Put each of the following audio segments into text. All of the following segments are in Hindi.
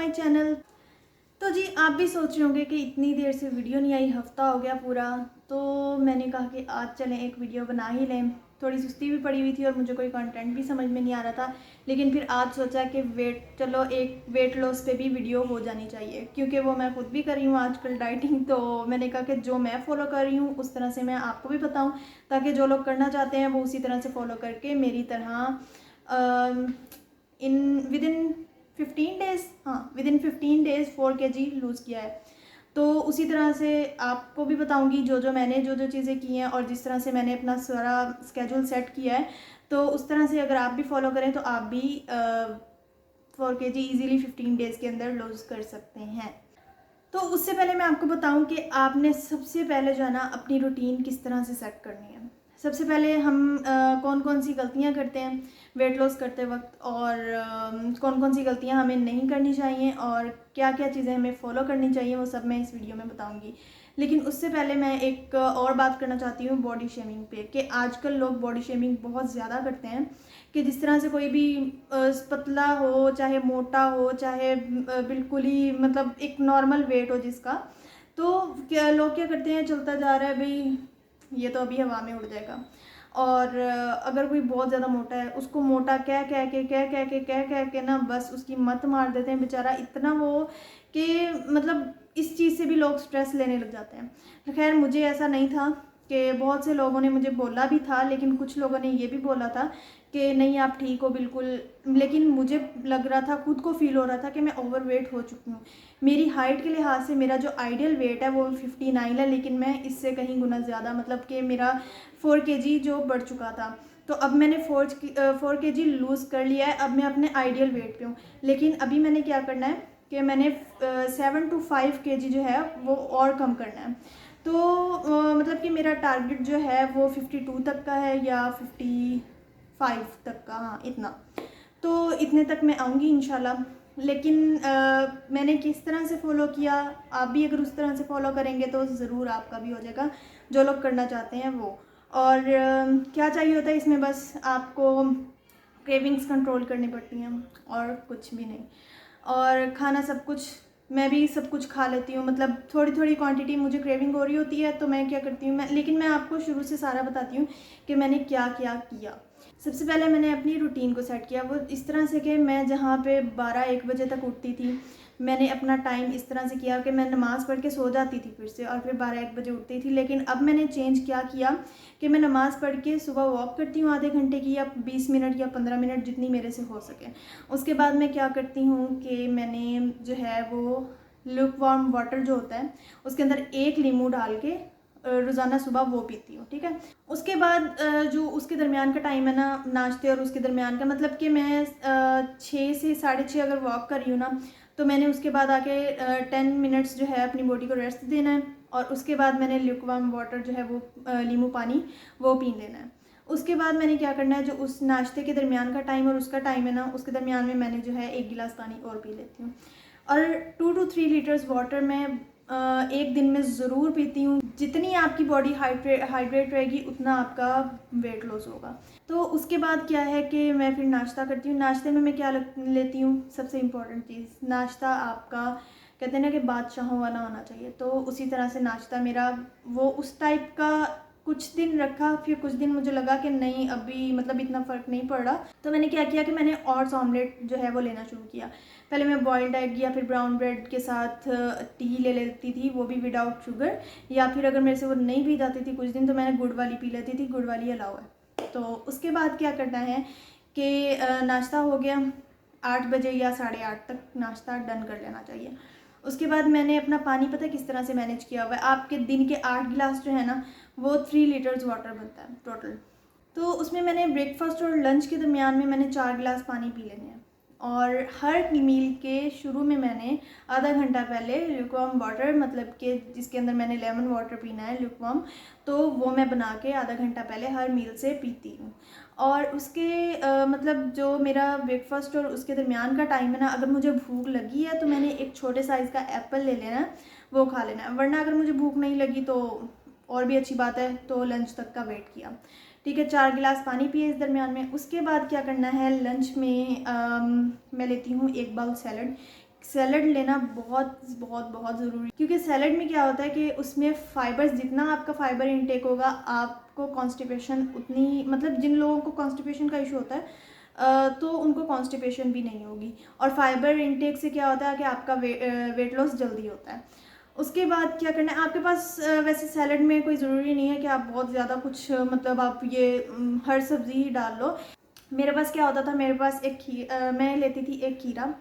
My channel. तो जी आप भी सोच रहे होंगे कि इतनी देर से वीडियो नहीं आई, हफ्ता हो गया पूरा। तो मैंने कहा कि आज चलें एक वीडियो बना ही लें। थोड़ी सुस्ती भी पड़ी हुई थी और मुझे कोई कंटेंट भी समझ में नहीं आ रहा था, लेकिन फिर आज सोचा कि एक वेट लॉस पे भी वीडियो हो जानी चाहिए, क्योंकि वो मैं खुद भी कर रही हूँ आजकल डाइटिंग। तो मैंने कहा कि जो मैं फ़ॉलो कर रही हूँ उस तरह से मैं आपको भी बताऊँ, ताकि जो लोग करना चाहते हैं वो उसी तरह से फ़ॉलो करके मेरी तरह विद इन 15 डेज़, हाँ within 15 days 4 kg lose किया है। तो उसी तरह से आपको भी बताऊंगी जो मैंने जो चीज़ें की हैं और जिस तरह से मैंने अपना सारा स्केड्यूल सेट किया है। तो उस तरह से अगर आप भी फॉलो करें तो आप भी 4 kg ईज़िली 15 डेज़ के अंदर लूज़ कर सकते हैं। तो उससे पहले मैं आपको बताऊं कि आपने सबसे पहले जो है ना अपनी रूटीन किस तरह से सेट करनी है। सबसे पहले हम कौन कौन सी गलतियां करते हैं वेट लॉस करते वक्त, और कौन कौन सी गलतियां हमें नहीं करनी चाहिए और क्या क्या चीज़ें हमें फॉलो करनी चाहिए, वो सब मैं इस वीडियो में बताऊंगी। लेकिन उससे पहले मैं एक और बात करना चाहती हूँ बॉडी शेमिंग पे, कि आजकल लोग बॉडी शेमिंग बहुत ज़्यादा करते हैं। कि जिस तरह से कोई भी पतला हो, चाहे मोटा हो, चाहे बिल्कुल ही मतलब एक नॉर्मल वेट हो जिसका, तो क्या लोग क्या करते हैं, चलता जा रहा है भाई ये तो अभी हवा में उड़ जाएगा। और अगर कोई बहुत ज़्यादा मोटा है उसको मोटा कह के ना बस उसकी मत मार देते हैं बेचारा, इतना वो कि मतलब इस चीज़ से भी लोग स्ट्रेस लेने लग जाते हैं। तो खैर मुझे ऐसा नहीं था, कि बहुत से लोगों ने मुझे बोला भी था, लेकिन कुछ लोगों ने ये भी बोला था कि नहीं आप ठीक हो बिल्कुल। लेकिन मुझे लग रहा था, खुद को फील हो रहा था कि मैं ओवरवेट हो चुकी हूँ। मेरी हाइट के लिहाज से मेरा जो आइडियल वेट है वो 59 है, लेकिन मैं इससे कहीं गुना ज़्यादा, मतलब कि मेरा 4 kg जो बढ़ चुका था। तो अब मैंने 4 kg लूज़ कर लिया है, अब मैं अपने आइडियल वेट पे हूँ। लेकिन अभी मैंने क्या करना है कि मैंने 7 to 5 kg जो है वो और कम करना है। तो मतलब कि मेरा टारगेट जो है वो 52 तक का है या 55 तक का, हाँ इतना। तो इतने तक मैं आऊँगी इंशाल्लाह। लेकिन मैंने किस तरह से फ़ॉलो किया, आप भी अगर उस तरह से फ़ॉलो करेंगे तो ज़रूर आपका भी हो जाएगा, जो लोग करना चाहते हैं वो। और क्या चाहिए होता है इसमें, बस आपको क्रेविंग्स कंट्रोल करनी पड़ती हैं और कुछ भी नहीं। और खाना सब कुछ, मैं भी सब कुछ खा लेती हूँ, मतलब थोड़ी थोड़ी क्वांटिटी। मुझे क्रेविंग हो रही होती है तो मैं क्या करती हूँ, लेकिन मैं आपको शुरू से सारा बताती हूँ कि मैंने क्या क्या किया। सबसे पहले मैंने अपनी रूटीन को सेट किया, वो इस तरह से कि मैं जहाँ पे 12-1 बजे तक उठती थी, मैंने अपना टाइम इस तरह से किया कि मैं नमाज़ पढ़ के सो जाती थी फिर से, और फिर 12-1 बजे उठती थी। लेकिन अब मैंने चेंज क्या किया कि मैं नमाज़ पढ़ के सुबह वॉक करती हूँ आधे घंटे की, या 20 मिनट या 15 मिनट, जितनी मेरे से हो सके। उसके बाद मैं क्या करती हूँ कि मैंने जो है वो लुक वार्म वाटर जो होता है उसके अंदर 1 नींबू डाल के रोज़ाना सुबह वो पीती हूँ, ठीक है। उसके बाद जो उसके दरमियान का टाइम है ना, नाश्ते और उसके दरमियान का, मतलब कि मैं 6 से 6:30 अगर वॉक कर रही हूँ ना, तो मैंने उसके बाद आके 10 मिनट्स जो है अपनी बॉडी को रेस्ट देना है। और उसके बाद मैंने ल्यूकवार्म वाटर जो है वो नींबू पानी वो पी लेना है। उसके बाद मैंने क्या करना है, जो उस नाश्ते के दरमियान का टाइम और उसका टाइम है ना, उसके दरमियान में मैंने जो है 1 गिलास पानी और पी लेती हूँ। और 2 to 3 लीटर्स वाटर मैं एक दिन में ज़रूर पीती हूँ। जितनी आपकी बॉडी हाइड्रेट रहेगी उतना आपका वेट लॉस होगा। तो उसके बाद क्या है कि मैं फिर नाश्ता करती हूँ। नाश्ते में मैं क्या लेती हूँ, सबसे इम्पॉर्टेंट चीज़, नाश्ता आपका कहते हैं ना कि बादशाहों वाला होना चाहिए। तो उसी तरह से नाश्ता मेरा वो उस टाइप का कुछ दिन रखा, फिर कुछ दिन मुझे लगा कि नहीं अभी मतलब इतना फ़र्क नहीं पड़ रहा, तो मैंने क्या किया कि मैंने ओट्स ऑमलेट जो है वो लेना शुरू किया। पहले मैं बॉइल्ड एग या फिर ब्राउन ब्रेड के साथ टी ले लेती थी, वो भी विदाउट शुगर, या फिर अगर मेरे से वो नहीं पी जाती थी कुछ दिन तो मैंने गुड़ वाली पी लेती थी, गुड़ वाली अलाउ है। तो उसके बाद क्या करना है कि नाश्ता हो गया 8 बजे या 8:30 तक नाश्ता डन कर लेना चाहिए। उसके बाद मैंने अपना पानी पता किस तरह से मैनेज किया हुआ है, आपके दिन के 8 गिलास जो है ना वो 3 लीटर्स वाटर बनता है टोटल। तो उसमें मैंने ब्रेकफास्ट और लंच के दरमियान में मैंने 4 गिलास पानी पी लेने हैं। और हर मील के शुरू में मैंने आधा घंटा पहले ल्यूकवार्म वाटर, मतलब कि जिसके अंदर मैंने लेमन वाटर पीना है ल्यूकवार्म, तो वो मैं बना के आधा घंटा पहले हर मील से पीती हूँ। और उसके मतलब जो मेरा ब्रेकफास्ट और उसके दरमियान का टाइम है ना, अगर मुझे भूख लगी है तो मैंने एक छोटे साइज़ का एप्पल ले लेना है, वो खा लेना है। वरना अगर मुझे भूख नहीं लगी तो और भी अच्छी बात है, तो लंच तक का वेट किया, ठीक है। 4 गिलास पानी पिए इस दरमियान में। उसके बाद क्या करना है, लंच में मैं लेती हूँ 1 बाउल सैलड। सैलड लेना बहुत बहुत बहुत ज़रूरी, क्योंकि सैलड में क्या होता है कि उसमें फ़ाइबर्स, जितना आपका फ़ाइबर इंटेक होगा आपको कॉन्स्टिपेशन उतनी, मतलब जिन लोगों को कॉन्स्टिपेशन का इशू होता है तो उनको कॉन्स्टिपेशन भी नहीं होगी। और फाइबर इंटेक से क्या होता है कि आपका वेट लॉस जल्दी होता है। उसके बाद क्या करना है आपके पास, वैसे सैलड में कोई ज़रूरी नहीं है कि आप बहुत ज़्यादा कुछ मतलब आप ये हर सब्ज़ी ही डाल लो। मेरे पास क्या होता था, मेरे पास मैं लेती थी एक खीरा,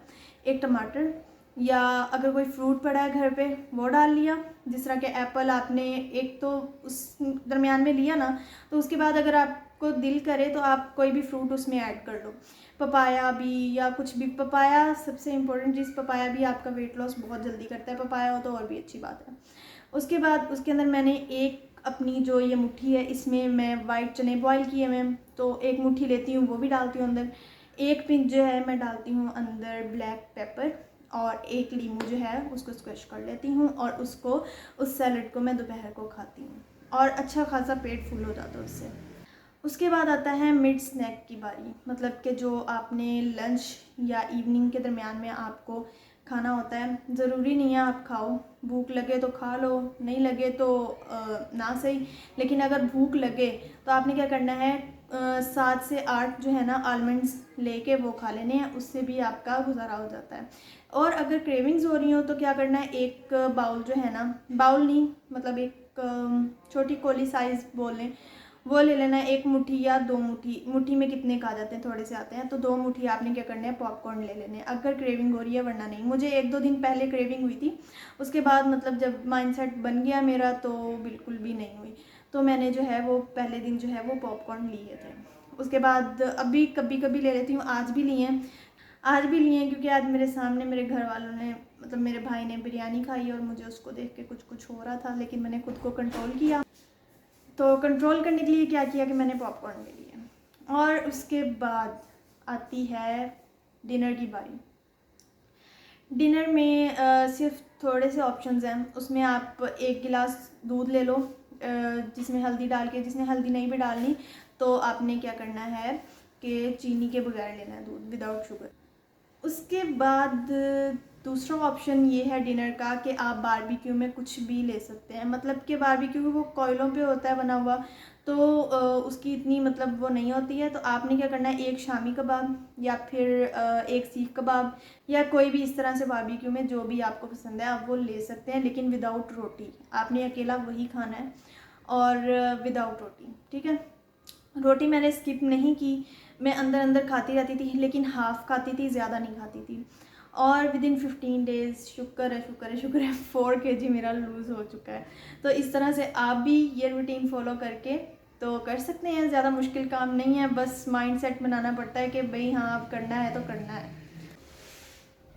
एक टमाटर, या अगर कोई फ्रूट पड़ा है घर पे वो डाल लिया। जिस तरह के एप्पल आपने एक तो उस दरमियान में लिया ना, तो उसके बाद अगर आपको दिल करे तो आप कोई भी फ्रूट उसमें ऐड कर लो, पपाया भी या कुछ भी। पपाया सबसे इम्पोर्टेंट चीज़, पपाया भी आपका वेट लॉस बहुत जल्दी करता है, पपाया हो तो और भी अच्छी बात है। उसके बाद उसके अंदर मैंने एक अपनी जो ये मुट्ठी है, इसमें मैं वाइट चने बॉईल किए मैं, तो एक मुट्ठी लेती हूँ वो भी डालती हूँ अंदर। एक पिंच जो है मैं डालती हूँ अंदर ब्लैक पेपर, और एक लीमू जो है उसको स्क्वैश कर लेती हूँ, और उसको उस सैलड को मैं दोपहर को खाती हूँ, और अच्छा खासा पेट फुल हो जाता है उससे। उसके बाद आता है मिड स्नैक की बारी, मतलब कि जो आपने लंच या इवनिंग के दरमियान में आपको खाना होता है। ज़रूरी नहीं है आप खाओ, भूख लगे तो खा लो, नहीं लगे तो ना सही। लेकिन अगर भूख लगे तो आपने क्या करना है, 7 से 8 जो है ना आलमंड्स लेके वो खा लेने हैं, उससे भी आपका गुजारा हो जाता है। और अगर क्रेविंग्स हो रही हो तो क्या करना है, एक बाउल जो है ना, बाउल नहीं मतलब एक छोटी कोली साइज़ बोल लें, वो ले लेना है। एक मुट्ठी या 2 मुट्ठी, मुट्ठी में कितने का आ जाते हैं, थोड़े से आते हैं, तो 2 मुट्ठी आपने क्या करना है पॉपकॉर्न ले लेने हैं अगर क्रेविंग हो रही है, वरना नहीं। मुझे 1-2 दिन पहले क्रेविंग हुई थी, उसके बाद मतलब जब माइंडसेट बन गया मेरा तो बिल्कुल भी नहीं हुई। तो मैंने जो है वो पहले दिन जो है वो पॉपकॉर्न लिए थे। उसके बाद अभी कभी कभी ले लेती हूँ, आज भी लिए हैं, आज भी लिए हैं, क्योंकि आज मेरे सामने मेरे घर वालों ने, मतलब मेरे भाई ने बिरयानी खाई और मुझे उसको देख के कुछ कुछ हो रहा था, लेकिन मैंने खुद को कंट्रोल किया। तो कंट्रोल करने के लिए क्या किया कि मैंने पॉपकॉर्न ले लिए। और उसके बाद आती है डिनर की बारी। डिनर में सिर्फ थोड़े से ऑप्शंस हैं। उसमें आप एक गिलास दूध ले लो जिसमें हल्दी डाल के, जिसने हल्दी नहीं भी डालनी तो आपने क्या करना है कि चीनी के बगैर लेना है दूध, विदाउट शुगर। उसके बाद दूसरा ऑप्शन ये है डिनर का कि आप बारबेक्यू में कुछ भी ले सकते हैं, मतलब कि बारबेक्यू वो कोयलों पे होता है बना हुआ, तो उसकी इतनी मतलब वो नहीं होती है। तो आपने क्या करना है, एक शामी कबाब या फिर एक सीख कबाब या कोई भी इस तरह से बारबेक्यू में जो भी आपको पसंद है आप वो ले सकते हैं, लेकिन विदाउट रोटी। आपने अकेला वही खाना है और विदाउट रोटी, ठीक है। रोटी मैंने स्किप नहीं की, मैं अंदर अंदर खाती रहती थी, लेकिन हाफ़ खाती थी, ज़्यादा नहीं खाती थी। और विद इन 15 डेज़ शुक्र है शुक्र है शुक्र है 4 kg मेरा लूज़ हो चुका है। तो इस तरह से आप भी ये रूटीन फॉलो करके तो कर सकते हैं, ज़्यादा मुश्किल काम नहीं है, बस माइंडसेट बनाना पड़ता है कि भाई हाँ अब करना है तो करना है।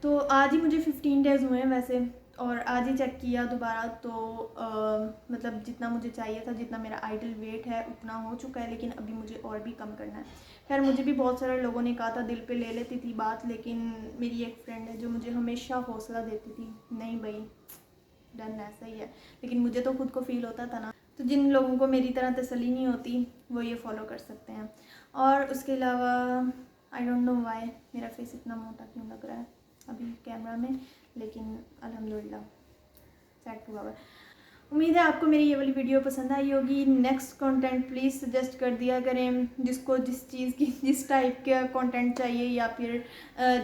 तो आज ही मुझे 15 डेज़ हुए हैं वैसे, और आज ही चेक किया दोबारा तो मतलब जितना मुझे चाहिए था, जितना मेरा आइडल वेट है उतना हो चुका है, लेकिन अभी मुझे और भी कम करना है। खैर मुझे भी बहुत सारे लोगों ने कहा था, दिल पे ले लेती थी बात, लेकिन मेरी एक फ्रेंड है जो मुझे हमेशा हौसला देती थी, नहीं भाई डन ऐसा ही है, लेकिन मुझे तो खुद को फील होता था ना। तो जिन लोगों को मेरी तरह तसल्ली नहीं होती वो ये फॉलो कर सकते हैं। और उसके अलावा आई डोंट नो वाई मेरा फेस इतना मोटा क्यों लग रहा है अभी कैमरा में, लेकिन अल्हम्दुलिल्लाह सेट हुआ है। उम्मीद है आपको मेरी ये वाली वीडियो पसंद आई होगी। नेक्स्ट कंटेंट प्लीज़ सजेस्ट कर दिया करें, जिसको जिस चीज़ की जिस टाइप का कंटेंट चाहिए या फिर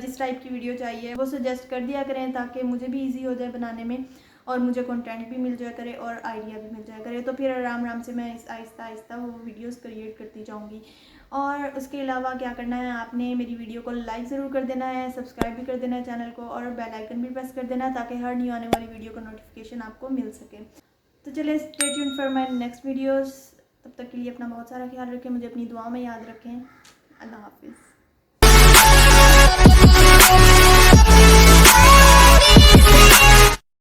जिस टाइप की वीडियो चाहिए वो सजेस्ट कर दिया करें, ताकि मुझे भी इजी हो जाए बनाने में और मुझे कंटेंट भी मिल जाया करे और आइडिया भी मिल जाया करे। तो फिर आराम आराम से मैं आहिस्ता आहिस्ता वो वीडियोस क्रिएट करती जाऊंगी। और उसके अलावा क्या करना है, आपने मेरी वीडियो को लाइक ज़रूर कर देना है, सब्सक्राइब भी कर देना है चैनल को, और बेल आइकन भी प्रेस कर देना है ताकि हर न्यू आने वाली वीडियो का नोटिफिकेशन आपको मिल सके। तो चलिए stay tuned for my next videos. तब तक के लिए अपना बहुत सारा ख्याल रखें, मुझे अपनी दुआ में याद रखें। अल्लाह हाफिज़।